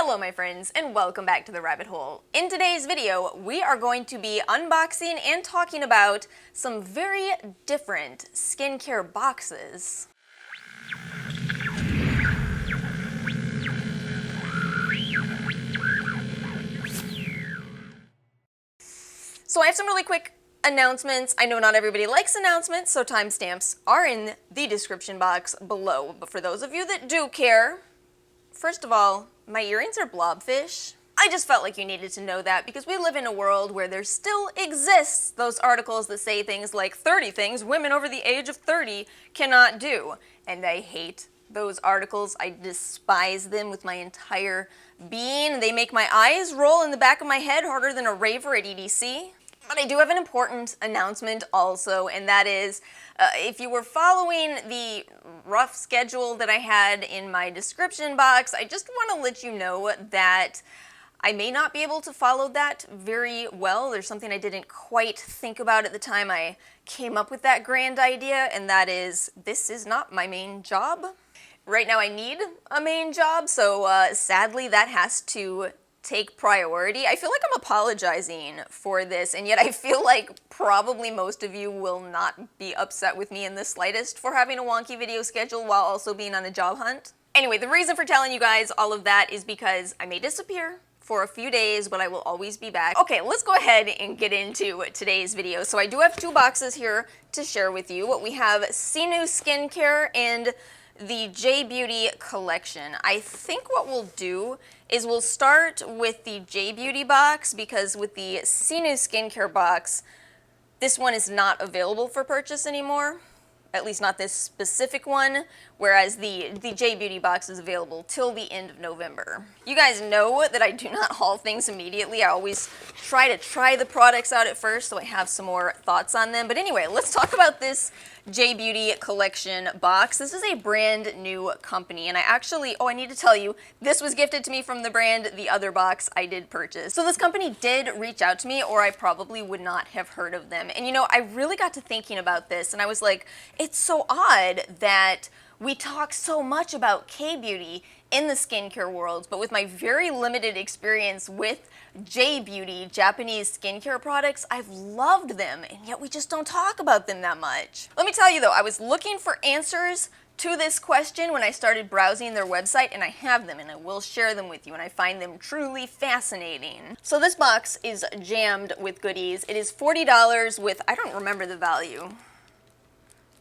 Hello my friends, and welcome back to the rabbit hole. In today's video, we are going to be unboxing and talking about some very different skincare boxes. So I have some really quick announcements. I know not everybody likes announcements, so timestamps are in the description box below. But for those of you that do care, first of all, my earrings are blobfish. I just felt like you needed to know that because we live in a world where there still exists those articles that say things like 30 things women over the age of 30 cannot do. And I hate those articles. I despise them with my entire being. They make my eyes roll in the back of my head harder than a raver at EDC. But I do have an important announcement also, and that is, if you were following the rough schedule that I had in my description box, I just want to let you know that I may not be able to follow that very well. There's something I didn't quite think about at the time I came up with that grand idea, and that is, this is not my main job. Right now I need a main job, so sadly that has to take priority. I feel like I'm apologizing for this, and yet I feel like probably most of you will not be upset with me in the slightest for having a wonky video schedule while also being on a job hunt. Anyway, the reason for telling you guys all of that is because I may disappear for a few days, but I will always be back. Okay, let's go ahead and get into today's video. So I do have two boxes here to share with you. We have Sinu Skincare and the J Beauty collection. I think what we'll do is we'll start with the J Beauty box because with the Sinu Skincare box, this one is not available for purchase anymore. At least not this specific one, whereas the J Beauty box is available till the end of November. You guys know that I do not haul things immediately. I always try the products out at first so I have some more thoughts on them. But anyway, let's talk about this J Beauty collection box. This is a brand new company, and I need to tell you, this was gifted to me from the brand, the other box I did purchase. So this company did reach out to me, or I probably would not have heard of them. And you know, I really got to thinking about this, and I was like, it's so odd that we talk so much about K-beauty in the skincare world, but with my very limited experience with J Beauty, Japanese skincare products, I've loved them, and yet we just don't talk about them that much. Let me tell you though, I was looking for answers to this question when I started browsing their website, and I have them, and I will share them with you, and I find them truly fascinating. So this box is jammed with goodies. It is $40 with, I don't remember the value.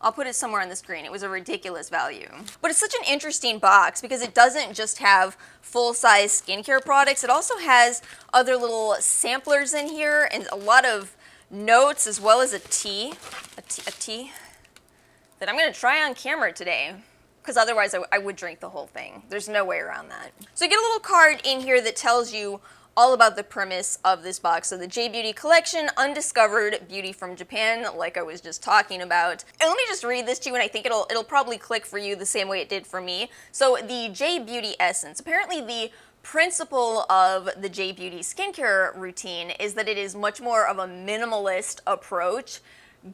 I'll put it somewhere on the screen. It was a ridiculous value. But it's such an interesting box because it doesn't just have full-size skincare products. It also has other little samplers in here and a lot of notes, as well as a tea that I'm going to try on camera today, because otherwise I would drink the whole thing. There's no way around that. So you get a little card in here that tells you all about the premise of this box. So the J Beauty collection, undiscovered beauty from Japan, like I was just talking about. And let me just read this to you, and I think it'll probably click for you the same way it did for me. So the J Beauty essence, apparently the principle of the J Beauty skincare routine is that it is much more of a minimalist approach.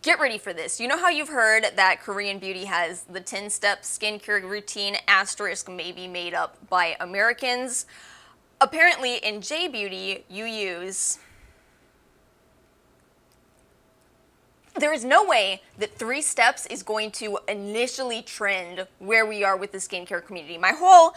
Get ready for this. You know how you've heard that Korean beauty has the 10-step skincare routine, asterisk maybe made up by Americans? Apparently, in J Beauty, you use... There is no way that 3 steps is going to initially trend where we are with the skincare community. My whole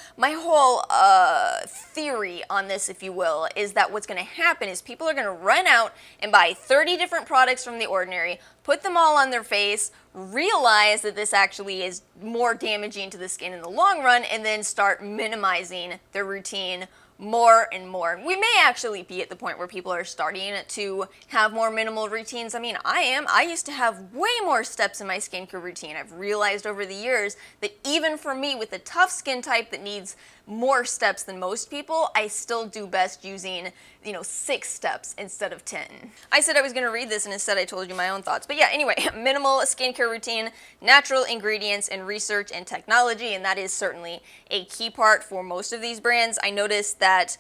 theory on this, if you will, is that what's going to happen is people are going to run out and buy 30 different products from The Ordinary, put them all on their face, realize that this actually is more damaging to the skin in the long run, and then start minimizing their routine more and more. We may actually be at the point where people are starting to have more minimal routines. I mean, I used to have way more steps in my skincare routine. I've realized over the years that even for me with a tough skin type that needs more steps than most people, I still do best using, 6 steps instead of 10. I said I was going to read this, and instead I told you my own thoughts. But yeah, anyway, minimal skincare routine, natural ingredients, and research and technology, and that is certainly a key part for most of these brands. I noticed that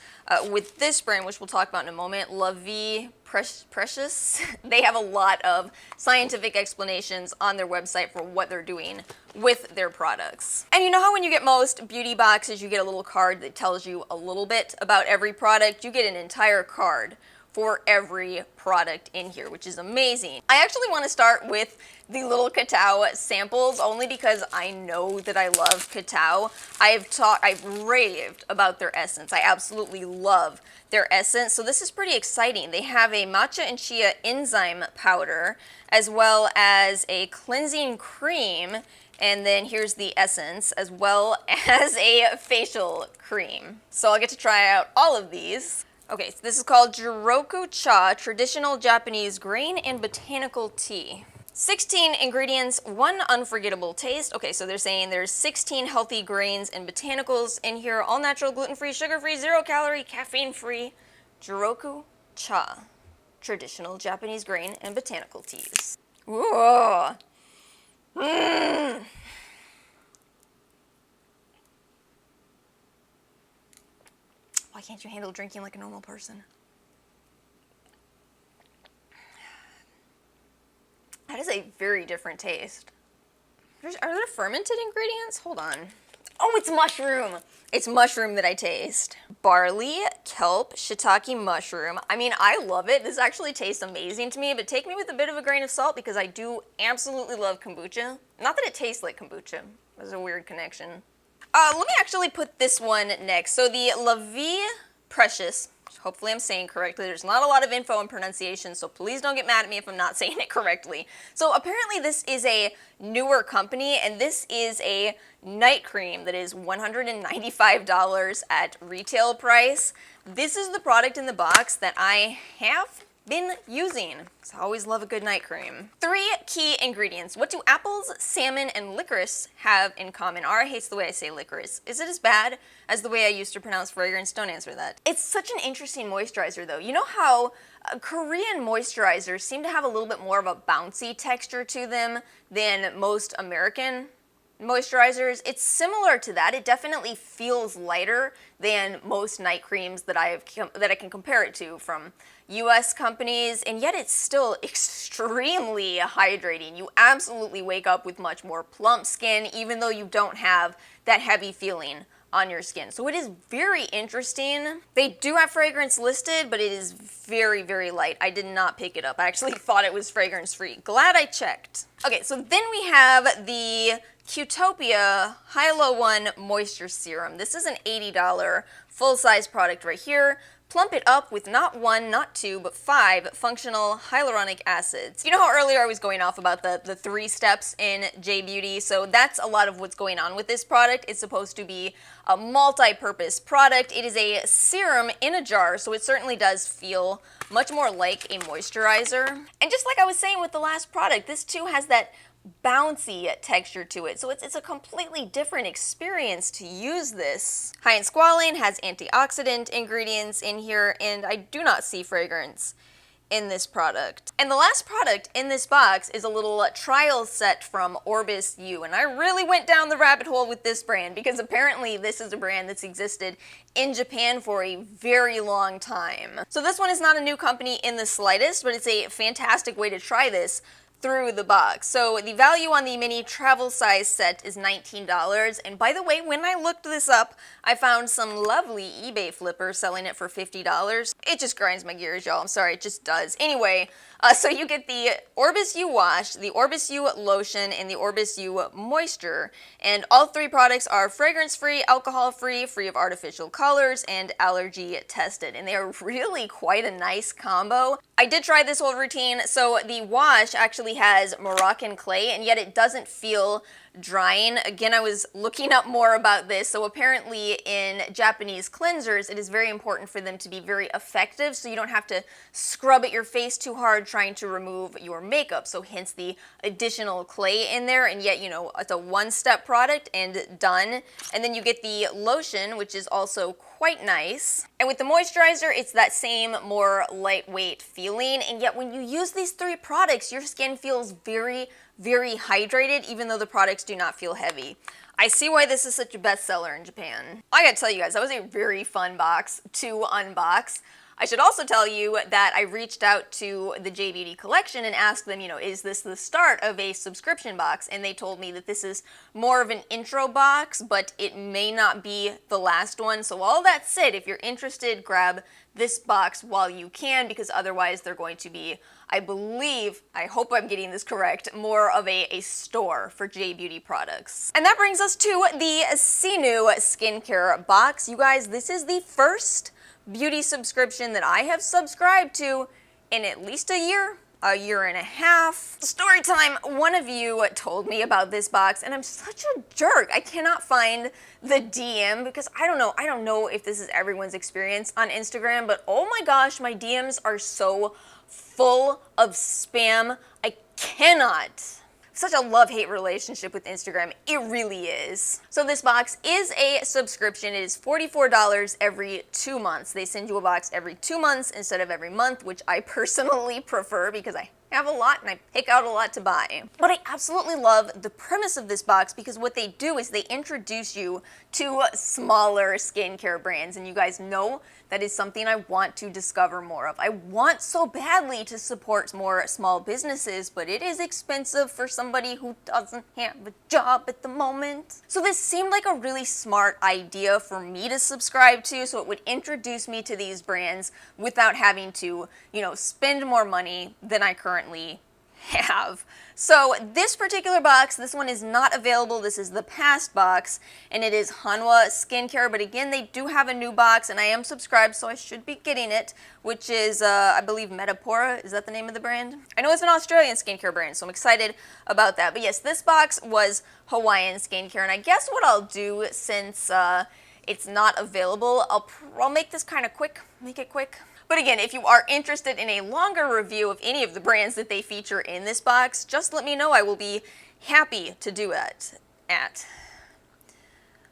with this brand, which we'll talk about in a moment, La Vie precious. They have a lot of scientific explanations on their website for what they're doing with their products. And you know how when you get most beauty boxes, you get a little card that tells you a little bit about every product? You get an entire card for every product in here, which is amazing. I actually want to start with the little cacao samples only because I know that I love cacao. I've raved about their essence. I absolutely love their essence. So this is pretty exciting. They have a matcha and chia enzyme powder, as well as a cleansing cream, and then here's the essence, as well as a facial cream. So I'll get to try out all of these. Okay, so this is called Jiroku Cha, traditional Japanese grain and botanical tea. 16 ingredients, 1 unforgettable taste. Okay, so they're saying there's 16 healthy grains and botanicals in here, all natural, gluten-free, sugar-free, 0-calorie, caffeine-free. Jiroku Cha, traditional Japanese grain and botanical teas. Whoa. Mmm. Why can't you handle drinking like a normal person? That is a very different taste. Are there fermented ingredients? Hold on. Oh, it's mushroom. It's mushroom that I taste. Barley, kelp, shiitake mushroom. I mean, I love it. This actually tastes amazing to me, but take me with a bit of a grain of salt because I do absolutely love kombucha. Not that it tastes like kombucha. There's a weird connection. Let me actually put this one next. So the La Vie Precious, hopefully I'm saying correctly. There's not a lot of info and pronunciation, so please don't get mad at me if I'm not saying it correctly. So apparently this is a newer company, and this is a night cream that is $195 at retail price. This is the product in the box that I have been using, because I always love a good night cream. 3 key ingredients. What do apples, salmon, and licorice have in common? Ara hates the way I say licorice. Is it as bad as the way I used to pronounce fragrance? Don't answer that. It's such an interesting moisturizer though. You know how Korean moisturizers seem to have a little bit more of a bouncy texture to them than most American moisturizers? It's similar to that. It definitely feels lighter than most night creams that I can compare it to from US companies, and yet it's still extremely hydrating. You absolutely wake up with much more plump skin, even though you don't have that heavy feeling on your skin. So it is very interesting. They do have fragrance listed, but it is very, very light. I did not pick it up. I actually thought it was fragrance free. Glad I checked. Okay, so then we have the Qtopia Hyalo 1 Moisture Serum. This is an $80 full-size product right here. Plump it up with not 1, not 2, but 5 functional hyaluronic acids. You know how earlier I was going off about the 3 steps in J-Beauty? So that's a lot of what's going on with this product. It's supposed to be a multi-purpose product. It is a serum in a jar, so it certainly does feel much more like a moisturizer. And just like I was saying with the last product, this too has that bouncy texture to it, so it's a completely different experience to use this. High in squalane, has antioxidant ingredients in here, and I do not see fragrance in this product. And the last product in this box is a little trial set from Orbis U, and I really went down the rabbit hole with this brand because apparently this is a brand that's existed in Japan for a very long time. So this one is not a new company in the slightest, but it's a fantastic way to try this through the box. So the value on the mini travel size set is $19, and by the way, when I looked this up, I found some lovely eBay flippers selling it for $50. It just grinds my gears, y'all. I'm sorry, it just does. Anyway, so you get the Orbis U Wash, the Orbis U Lotion, and the Orbis U Moisture, and all 3 products are fragrance-free, alcohol-free, free of artificial colors, and allergy tested, and they are really quite a nice combo. I did try this whole routine, so the wash actually has Moroccan clay, and yet it doesn't feel drying. Again, I was looking up more about this, so apparently in Japanese cleansers, it is very important for them to be very effective, so you don't have to scrub at your face too hard trying to remove your makeup, so hence the additional clay in there, and yet, you know, it's a one-step product and done. And then you get the lotion, which is also quite nice. And with the moisturizer, it's that same more lightweight feeling, and yet when you use these 3 products, your skin feels very, very hydrated, even though the products do not feel heavy. I see why this is such a bestseller in Japan. I gotta tell you guys, that was a very fun box to unbox. I should also tell you that I reached out to the JBeauty collection and asked them, is this the start of a subscription box? And they told me that this is more of an intro box, but it may not be the last one. So all that said, if you're interested, grab this box while you can, because otherwise they're going to be, I believe, I hope I'm getting this correct, more of a store for JBeauty products. And that brings us to the Sinu skincare box. You guys, this is the first beauty subscription that I have subscribed to in at least a year and a half. Story time, one of you told me about this box and I'm such a jerk. I cannot find the DM because I don't know if this is everyone's experience on Instagram, but oh my gosh, my DMs are so full of spam. I cannot. Such a love-hate relationship with Instagram. It really is. So this box is a subscription. It is $44 every 2 months. They send you a box every 2 months instead of every month, which I personally prefer because I have a lot and I pick out a lot to buy. But I absolutely love the premise of this box because what they do is they introduce you to smaller skincare brands, and you guys know that is something I want to discover more of. I want so badly to support more small businesses, but it is expensive for somebody who doesn't have a job at the moment. So this seemed like a really smart idea for me to subscribe to, so it would introduce me to these brands without having to, spend more money than I currently have. So this particular box, this one is not available. This is the past box, and it is Hanwha Skincare, but again, they do have a new box, and I am subscribed, so I should be getting it, which is, I believe, Metapora. Is that the name of the brand? I know it's an Australian skincare brand, so I'm excited about that. But yes, this box was Hawaiian skincare, and I guess what I'll do, since it's not available, I'll make this kind of quick, make it quick. But again, if you are interested in a longer review of any of the brands that they feature in this box, just let me know. I will be happy to do it.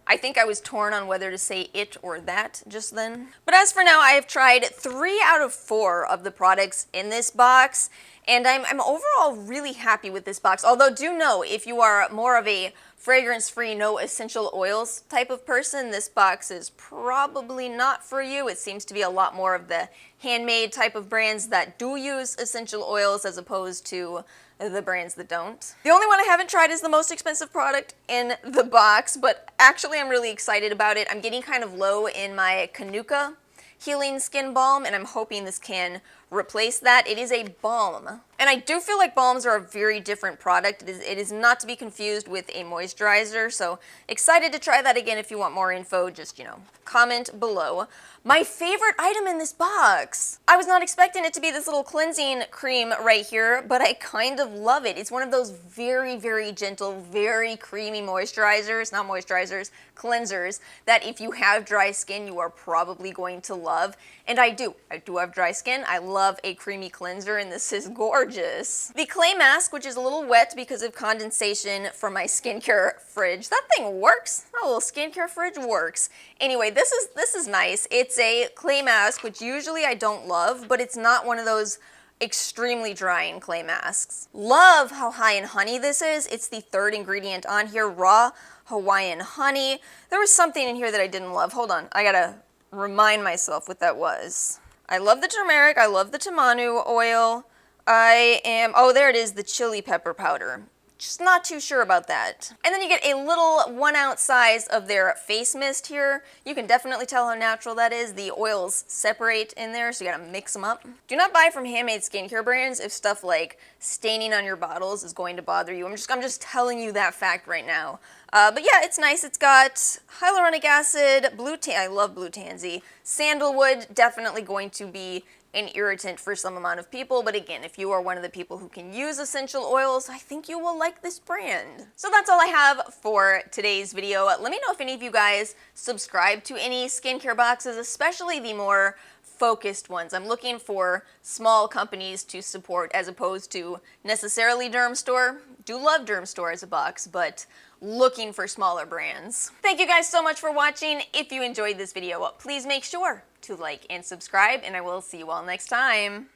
I think I was torn on whether to say it or that just then. But as for now, I have tried 3 out of 4 of the products in this box, and I'm overall really happy with this box. Although do know, if you are more of a fragrance-free, no essential oils type of person, this box is probably not for you. It seems to be a lot more of the handmade type of brands that do use essential oils as opposed to the brands that don't. The only one I haven't tried is the most expensive product in the box, but actually I'm really excited about it. I'm getting kind of low in my Kanuka Healing Skin Balm, and I'm hoping this can replace that. It is a balm, and I do feel like balms are a very different product. It is not to be confused with a moisturizer, so excited to try that again. If you want more info, just, comment below. My favorite item in this box. I was not expecting it to be this little cleansing cream right here, but I kind of love it. It's one of those very, very gentle, very creamy moisturizers, not moisturizers, cleansers, that if you have dry skin, you are probably going to love. And I do have dry skin. I love a creamy cleanser, and this is gorgeous. The clay mask, which is a little wet because of condensation from my skincare fridge. That thing works. That little skincare fridge works. Anyway, this is nice. It's a clay mask, which usually I don't love, but it's not one of those extremely drying clay masks. Love how high in honey this is. It's the 3rd ingredient on here, raw Hawaiian honey. There was something in here that I didn't love. Hold on, I gotta remind myself what that was. I love the turmeric, I love the tamanu oil. Oh, there it is, the chili pepper powder. Just not too sure about that. And then you get a little 1 ounce size of their face mist here. You can definitely tell how natural that is. The oils separate in there, so you gotta mix them up. Do not buy from handmade skincare brands if stuff like staining on your bottles is going to bother you. I'm just telling you that fact right now. But yeah, it's nice. It's got hyaluronic acid, I love blue tansy, sandalwood, definitely going to be an irritant for some amount of people, but again, if you are one of the people who can use essential oils, I think you will like this brand. So that's all I have for today's video. Let me know if any of you guys subscribe to any skincare boxes, especially the more focused ones. I'm looking for small companies to support as opposed to necessarily Dermstore. Do love Dermstore as a box, but looking for smaller brands. Thank you guys so much for watching. If you enjoyed this video, please make sure to like and subscribe, and I will see you all next time.